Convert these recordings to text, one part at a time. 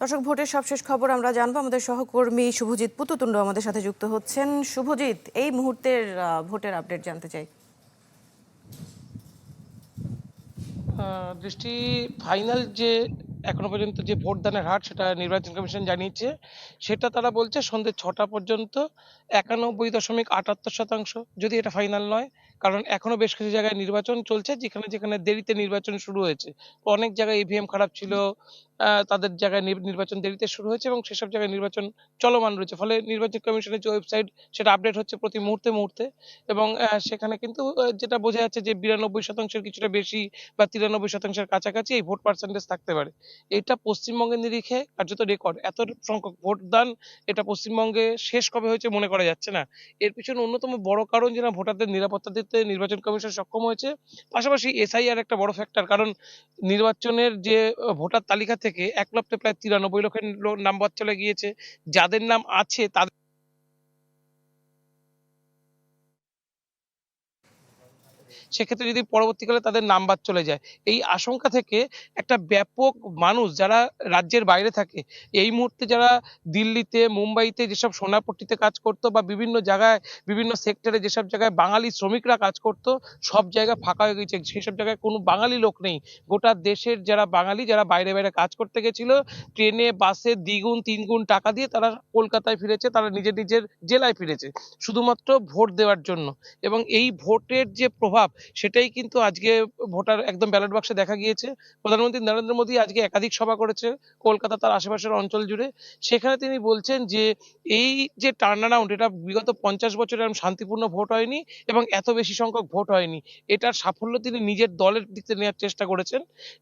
দর্শক, ভোটের সবশেষ খবর আমরা জানবো। আমাদের সহকর্মী শুভজিৎ পুতুতুণ্ড আমাদের সাথে যুক্ত হচ্ছেন। শুভজিৎ, এই মুহূর্তের ভোটের আপডেট জানতে চাই। দৃষ্টি, ফাইনাল যে এখনো পর্যন্ত যে ভোটদানের হার সেটা নির্বাচন কমিশন জানিয়েছে। সেটা তারা বলছে সন্ধ্যে 6টা পর্যন্ত 91.78%। যদি এটা ফাইনাল নয়, কারণ এখনো বেশ কিছু জায়গায় নির্বাচন চলছে, যেখানে যেখানে দেরিতে নির্বাচন শুরু হয়েছে। অনেক জায়গায় ইভিএম খারাপ ছিল, তাদের জায়গায় নির্বাচন দেরিতে শুরু হয়েছে এবং সেসব জায়গায় নির্বাচন চলমান রয়েছে। ফলে নির্বাচন কমিশনের যে ওয়েবসাইট সেটা আপডেট হচ্ছে প্রতি মুহূর্তে মুহূর্তে। এবং সেখানে কিন্তু যেটা বোঝা যাচ্ছে যে 92%-এর কিছুটা বেশি বা 93%-এর কাছাকাছি এই ভোট পার্সেন্টেজ থাকতে পারে। এটা পশ্চিমবঙ্গের নিরিখে কার্যত রেকর্ড। এত সংখ্যক ভোটদান এটা পশ্চিমবঙ্গে শেষ কবে হয়েছে মনে করা যাচ্ছে না। এর পিছনে অন্যতম বড় কারণ যেটা ভোটারদের নিরাপত্তা দিতে নির্বাচন কমিশন সক্ষম হয়েছে। পাশাপাশি এসআইআর একটা বড় ফ্যাক্টর, কারণ নির্বাচনের যে ভোটার তালিকা থেকে 1 লক্ষে প্রায় 93 লক্ষের নাম বাদ চলে গিয়েছে। যাদের নাম আছে তাদের সেক্ষেত্রে যদি পরবর্তীকালে তাদের নাম বাদ চলে যায়, এই আশঙ্কা থেকে একটা ব্যাপক মানুষ যারা রাজ্যের বাইরে থাকে, এই মুহূর্তে যারা দিল্লিতে, মুম্বাইতে যেসব সোনাপট্টিতে কাজ করতো বা বিভিন্ন জায়গায় বিভিন্ন সেক্টরে যেসব জায়গায় বাঙালি শ্রমিকরা কাজ করতো, সব জায়গা ফাঁকা হয়ে গেছে। সেসব জায়গায় কোনো বাঙালি লোক নেই। গোটা দেশের যারা বাঙালি যারা বাইরে বাইরে কাজ করতে গেছিল, ট্রেনে বাসে দ্বিগুণ তিনগুণ টাকা দিয়ে তারা কলকাতায় ফিরেছে, তারা নিজের নিজের জেলায় ফিরেছে শুধুমাত্র ভোট দেওয়ার জন্য। এবং এই ভোটের যে প্রভাব সেটাই কিন্তু আজকে ভোটার একদম ব্যালট বাক্সে দেখা গিয়েছে। প্রধানমন্ত্রী নরেন্দ্র মোদী আজকে একাধিক সভা করেছে কলকাতা তার আশেপাশের অঞ্চল জুড়ে। সেখানে তিনি বলছেন যে এই যে টার্ন অ্যারাউন্ড, এটা বিগত 50 বছরে এরকম শান্তিপূর্ণ ভোট হয়নি এবং এত বেশি সংখ্যক ভোট হয়নি। এটার সাফল্য তিনি নিজের দলের দিক থেকে নেওয়ার চেষ্টা করেছেন।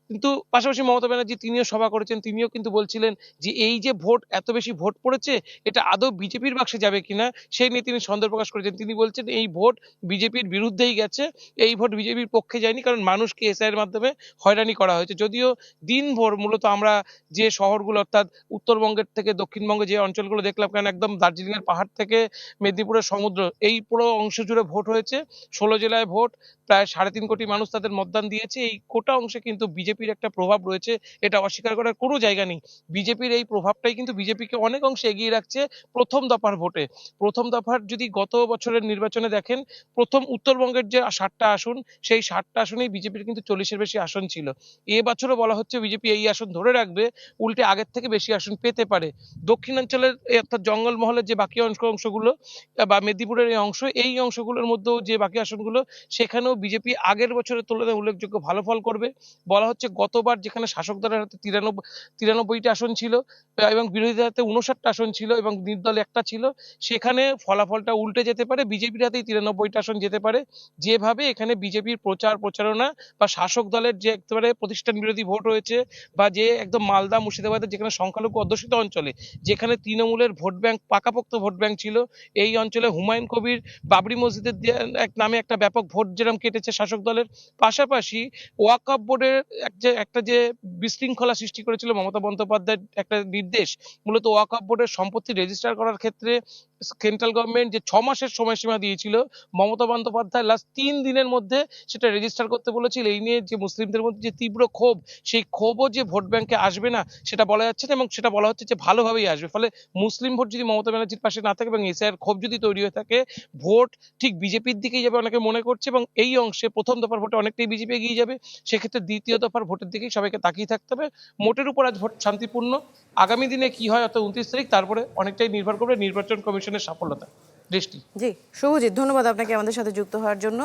কিন্তু পাশাপাশি মমতা ব্যানার্জি তিনিও সভা করেছেন, তিনিও কিন্তু বলছিলেন যে এই যে ভোট, এত বেশি ভোট পড়েছে, এটা আদৌ বিজেপির বাক্সে যাবে কিনা সেই নিয়ে তিনি সন্দেহ প্রকাশ করেছেন। তিনি বলছেন এই ভোট বিজেপির বিরুদ্ধেই গেছে, এই ভোট বিজেপির পক্ষে যায়নি, কারণ মানুষকে এসআইয়ের মাধ্যমে হয়রানি করা হয়েছে। যদিও দিনভর মূলত আমরা যে শহরগুলো অর্থাৎ উত্তরবঙ্গের থেকে দক্ষিণবঙ্গে যে অঞ্চলগুলো দেখলাম, কারণ একদম দার্জিলিং এর পাহাড় থেকে মেদিনীপুরের সমুদ্র, এই পুরো অংশ জুড়ে ভোট হয়েছে। 16 জেলায় ভোট, প্রায় 3.5 কোটি মানুষ তাদের মতদান দিয়েছে। এই গোটা অংশে কিন্তু বিজেপির একটা প্রভাব রয়েছে, এটা অস্বীকার করার কোনো জায়গা নেই। বিজেপির এই প্রভাবটাই কিন্তু বিজেপিকে অনেক অংশে এগিয়ে রাখছে প্রথম দফার ভোটে। প্রথম দফার যদি গত বছরের নির্বাচনে দেখেন, প্রথম উত্তরবঙ্গের যে 60টা আসন, সেই 60টা আসনেই বিজেপির কিন্তু 40-এর বেশি আসন ছিল। এবছরও বলা হচ্ছে বিজেপি এই আসন ধরে রাখবে, উল্টে আগের থেকে বেশি আসন পেতে পারে। দক্ষিণাঞ্চলের অর্থাৎ জঙ্গলমহলের যে বাকি অংশগুলো বা মেদিনীপুরের এই অংশ, এই অংশগুলোর মধ্যেও যে বাকি আসনগুলো, সেখানেও বিজেপি আগের বছরের তুলনায় উল্লেখযোগ্য ভালো ফল করবে। বলা হচ্ছে গতবার যেখানে শাসক দলের হাতে 93টা আসন ছিল এবং বিরোধীদের হাতে 59টা আসন ছিল এবং নির্দল একটা ছিল, সেখানে ফলাফলটা উল্টে যেতে পারে, বিজেপির হাতেই 93টা আসন যেতে পারে। যেভাবে এখানে বিজেপির প্রচার প্রচারণা বা শাসক দলের যে একেবারে প্রতিষ্ঠান বিরোধী ভোট হয়েছে, বা যে একদম মালদা মুর্শিদাবাদের যেখানে সংখ্যালঘু অধ্যুষিত অঞ্চলে যেখানে তৃণমূলের ভোট ব্যাংক, পাকাপোক্ত ভোট ব্যাংক ছিল, এই অঞ্চলে হুমায়ুন কবির বাবরি মসজিদের এক নামে একটা ব্যাপক ভোট যেরকম কেটেছে শাসক দলের। পাশাপাশি ওয়াকফ বোর্ডের একটা যে বিশৃঙ্খলা সৃষ্টি করেছিল মমতা বন্দ্যোপাধ্যায়ের একটা নির্দেশ, মূলত ওয়াকফ বোর্ডের সম্পত্তি রেজিস্টার করার ক্ষেত্রে সেন্ট্রাল গভর্নমেন্ট যে 6 মাসের সময়সীমা দিয়েছিল, মমতা বন্দ্যোপাধ্যায় লাস্ট 3 দিনের মধ্যে সেটা রেজিস্টার করতে বলেছিল। এই নিয়ে যে মুসলিমদের মধ্যে যে তীব্র ক্ষোভ, সেই ক্ষোভও যে ভোট ব্যাংকে আসবে না সেটা বলা যাচ্ছে না, এবং সেটা বলা হচ্ছে যে ভালোভাবেই আসবে। ফলে মুসলিম ভোট যদি মমতা ব্যানার্জির পাশে না থাকে এবং এসআইআর ক্ষোভ যদি তৈরি হয়ে থাকে, ভোট ঠিক বিজেপির দিকেই যাবে অনেকে মনে করছে, এবং এই অংশে প্রথম দফার ভোটে অনেকটাই বিজেপি এগিয়ে যাবে। সেক্ষেত্রে দ্বিতীয় দফার ভোটের দিকেই সবাইকে তাকিয়ে থাকতে হবে। মোটের উপর আজ ভোট শান্তিপূর্ণ। আগামী দিনে কি হয় অর্থাৎ 29 তারিখ, তারপরে অনেকটাই নির্ভর করবে নির্বাচন কমিশনের সাফল্যতা। দৃষ্টি। জি শুভজিৎ, ধন্যবাদ আপনাকে আমাদের সাথে যুক্ত হওয়ার জন্য।